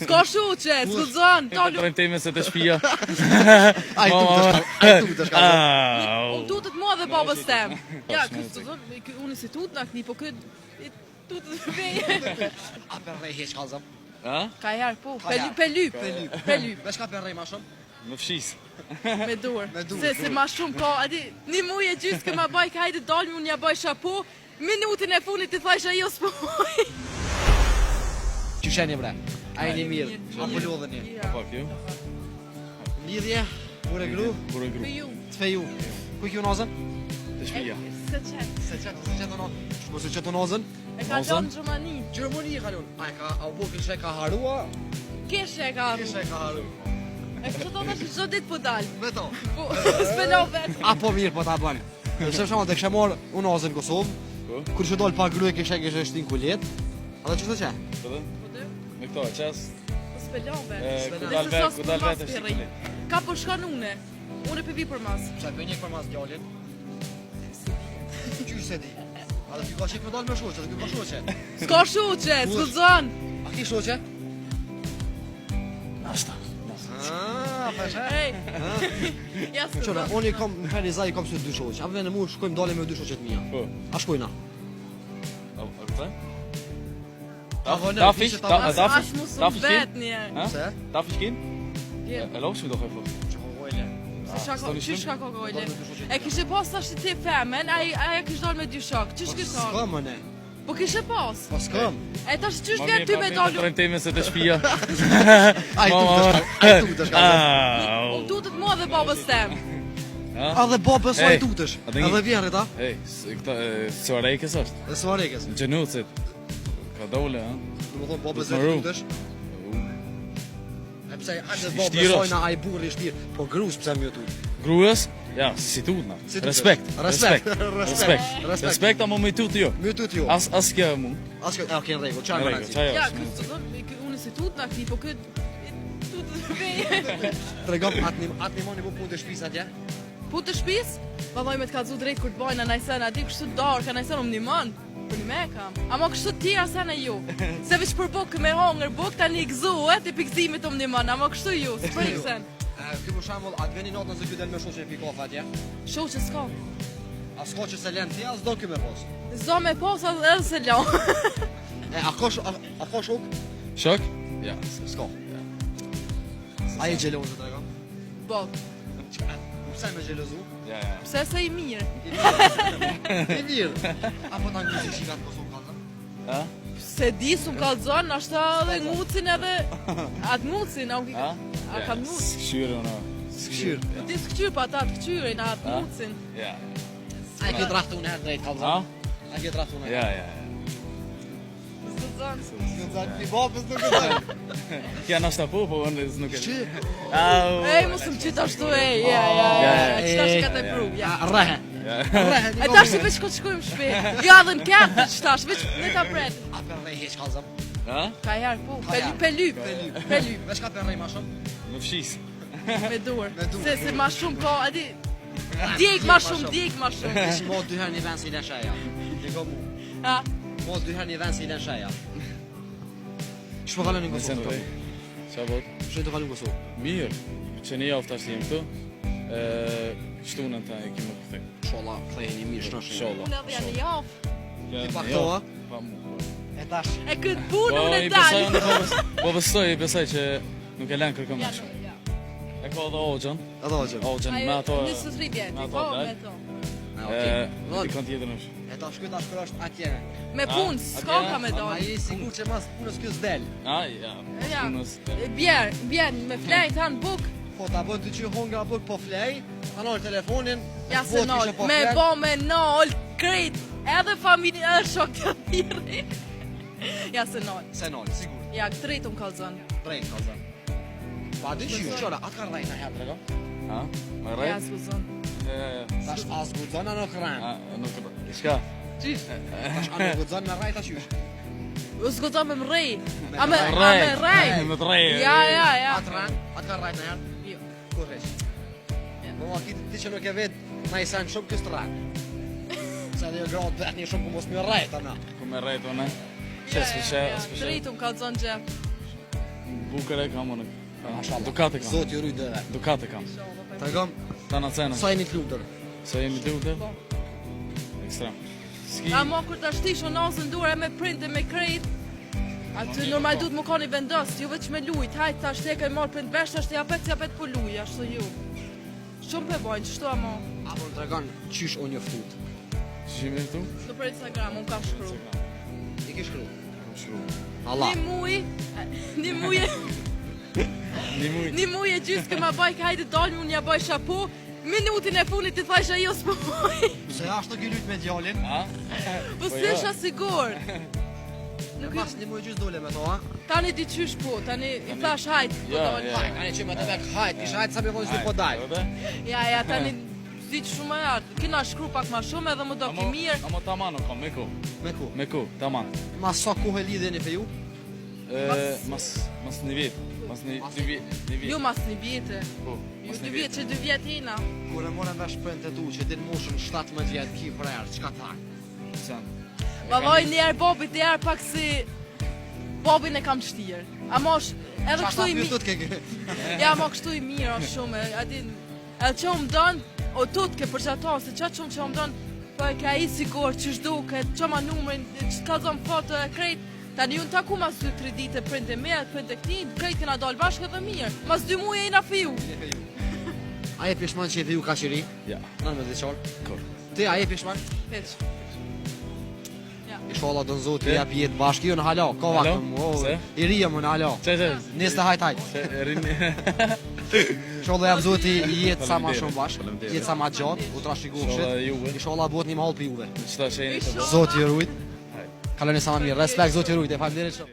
S'ka shoqe, s'guxon. Trajmë temën se të shtëpia. Ai tu të shka. Unë tutët mua dhe babës tem. Ja, unë si tut na kni, po kë tutët veje. A për rej heq kalzëm? Ka herë po, pelyp. Vesh ka për rej ma shumë? Më fshis. Me dur. Se ma shumë ka, adi, një muj e gjysë këma baj, ka hajde dalmi unë ja baj shapo, minutin e funit të thajsh ajo s'poj. Qyshen e bre? A e një mirë? Apo lodhe një? Pak ju. Lidhje? Bure gru? Bure gru. Të feju? Ku kjo nazën? Të shtëpia. Se qëtë në nazën? Shpo se qëtë nazën? E ka gjanë në Gjermani. Gjermani e kalon? A u po kishe ka harua? Kishe ka haru. Kishe ka haru. E kështë të të çdo ditë po dalë. Me to? Po, s'pelo vetë. Apo mirë po ta bënë. Se shama të kështë marë unë nazën në Kosovë, kur që dollë pa gru e kishe shtin kulet, a dhe që të që? Me këto, qas? S'pelo Ku vetë. dal vetë është i Ka po shkan une pe vi për mas. Qa për një për mas djallin? Qysh se di? A dhe ty ka qik me dalë me shoqe, dhe ty ka shoqe? S'ka shoqe, s'guxon. A ki shoqe? Nashta. Peshe? Ja Qëra, unë i kam, në herë i zaj i kam së dy shoqe, a vene mu shkojmë dalim me dy shoqet mija. Po. A shkojna? A këta? Tafish? As mu së vetë një. Se? Tafish kin? Vjen. E lovë që do këfo. Që ko gojle? Qysh ka kokojle? E kishe pas tash ti femen, aja kish dal me dy shok. Qysh kish dal? S'kam, mëne. Po kishe pas. Po s'kam. E tash qysh vjen ty me dalu? Trajmë temën se të shtëpia. Ai tu të shka. Unë tutët mua dhe babës tem. A dhe babës o ai tutësh. Edhe vjen rita. Ej, këta Suarekës është. Dhe Suarekës. Gjenucit. Ka dole, ha? Në më thonë babës e tutësh. E pse, a dhe babës Shtirosh. ojna a i burri shtirë. Po grus pse më tu. Gruës? Ja, si tutna. Si tutësh. Respekt. Respekt, a më me tut jo. Më tut jo. As kja mu. As kjo, ke në rregull, çfarë Në më rregull, nazi? çaj Ja, është. unë si tut na kni, po kë tutët veje. Tregom atë moni po punë të shtëpisë atje. Po të shpis? Vallaj me të kallzu drejt kur të bajna najsen, a di kështu darë, ka najsen më nimon. Për një me kam. Ama kështu tjera se në ju. Se veç për bukë me hongër bukë, ta një gëzuet i pikzimit më nimon, ama kështu ju, së për iksen. Ky për shembull, atë veni natën se ky del me shoqe e pikaf atje. Shoqë s'ka. A s'ka që se lën ti, as do ky me pas. Zdo me posa edhe se lo. A ka shok? Shok? Ja. S'ka. A je xheloz të tregom? Po, Pse me xhelozu? Ja. pse se i mirë. E mirë. Apo ta ngjish shikat Kosovë kallën? Ha? Se di s'u kallzon, ashta edhe ngucin edhe atë ngucin, a ka nguc. Skëshyrë, no. Skëshyr. Ti s'këqyr pa ata të këqyrin, atë ngucin. Ja. A ke draftu në herë drejt Ha? kallën? A ke draftu në herë? Ja. Zëzën. Kjo zan pi babës nuk e zan. Kja nashta po unë nuk e... Çi? Au. Ej, mos më qyta ashtu, ja. Qëta që ka të pru, ja. Rrehe. Rrehe. E tash si veç ko të shkojmë shpe. Ja dhe në ketë të qëtash, veç në ta pret. A për rrej heq kallzëm? Ha? Ka jarë, po, pelyp. Veç ka për rrej ma shumë? Më fshis. Me dur. Se ma shumë ka, adi, djek ma shumë. Veç mo dy herë një vend si len shaja. Diko mu. Ha? Mo dy herë një vend si len shaja. Shpo kalon në Nëse në Kosovë? prej. Qa bot? Shë të kalon në Kosovë? Mirë. Që një javë tash jem këtu. Shtunën ta e kime këthej. Sholla, këthejni mirë shnoshë. Sholla. Unë edhe janë një javë. Ti pa këto, a? Pa mu. E tash. E këtë punë Po, unë i e besoj, dalë. po besoj që nuk e lën kërkëm Ja, më shumë. ja. E ka edhe Oxhën. Edhe hoqëm. Oxhën me ato... Nisë të rribjen, me po, ato, me to. Ti kanë tjetër në shumë. E tash këtë ashtë është atje. Me punë, s'ka ka me A dalë. je sigur që mas punës kjo s'del. Ja. Ja, Punës. bjen, me flejt, hanë buk. Po ta bën të që hongra buk po flej, anoj telefonin. Ja se nol, me bo me nol, krejt, edhe familje, edhe shok të tjiri. Ja se nol. Se nol, sigur. Ja, këtë unë kalzon. Drejt ka zën. Pa di që qora, atë ka rrejt në herë, drego? Ha? Me Ja, rejt? s'guzon. Ja. Tash as gudzon anë kërën. Nuk... Shka? Qish? Tash anë gudzon me rrejt ashtysh. U s'guzon me mrej. A me rrej. rej. Me rej. Ja. Atë rrën, atë ka rrejt në herë. Jo. Kur veç. Po ma ti që nuk e vetë, na i sen shumë kësë rrën. Se dhe jo gratë vetë një shumë ku mos më rrejt, ana. Ku me rejt, une? Këtë unë kalzon gjep. Bukur e kam unë. Mashallah. Dukat e kam. Zoti ju rujt dhe. Dukat e kam. Tregom, Ta na cena. sa jeni të lumtur? Sa jemi të lutë? Ekstrem. Ski. Amo kur ta shtish onasën dura me printe me krejt. Aty normal duhet më koni vendos, ju veç me lujt, hajt tash te ke marr prind vesh, tash te japet po luj, ashtu ju. Shumë pe bojnë, qështu amo? Apo më tregon qysh unë joftut. Shime këtu? Në për Instagram, unë ka shkru. I ke shkru? Shkru. Allah. Një muj e gjysë këma baj, ka hajde dalë, unë ja baj shapo, minutin e funit i thajsha jo s'po boj. Se ashtu ke lut me djalin? A? Po s'isha sigur. Në pas një muj gjys dole me to, a? Tani di qysh po, tani i thash hajt, po Ja, dalë. ja. Ani që me të mek hajt, ish hajt sa me vojnë s'du po daj. Ja, tani di që shumë e artë, kina shkru pak ma shumë edhe më do ki mirë. Amo taman o kam, me ku. Me ku? Me ku, taman. Mas sa kohë lidheni fe ju? Mas një vit. Mas një vit. Ju mas një vjetë. Po, Ju mas 2 një vjetë vit. që 2 vjetë hina. Kur e morën vesh prën të tu që din moshën 17 vjetë ki vrerë, çka tha? Sen. Baboj njerë bobit njerë pak si bobin e kam qëtirë. A mosh, edhe kështu i mirë. ke? Ja, mo kështu i mirë është shumë. A din, edhe që më donë, o tutke për që ato, se qatë shumë që më donë, po e ka i sigur që shduke, që ma numrin, që ka zonë foto e krejt. Tani unë taku mas 2-3 dite printe me, printe këni, krejt këna dollë bashkë edhe mirë. Mas 2 muje i na fiju. A je pishman që e fe ju ka qiri? Ja. Në me dhe qarë? Kur. Ti, a je pishman? Veç. Ja. Inshallah don zoti jap jetë bashkë ju në hala, ka Alo? vakëm. Se? I rija më në hala. Që? Nis të hajt. Se rini. Inshallah jap zoti jetë sa më Faleminderit, shumë bashkë, faleminderit. jetë sa më gjatë, u trashëgoj Inshallah kështu. juve. Inshallah bëhet një mahall për juve. Qëta që jeni të Inshallah. Zoti ju rujt. Kaloni sa më mirë. Respekt zoti ju rujt. E faleminderit shumë.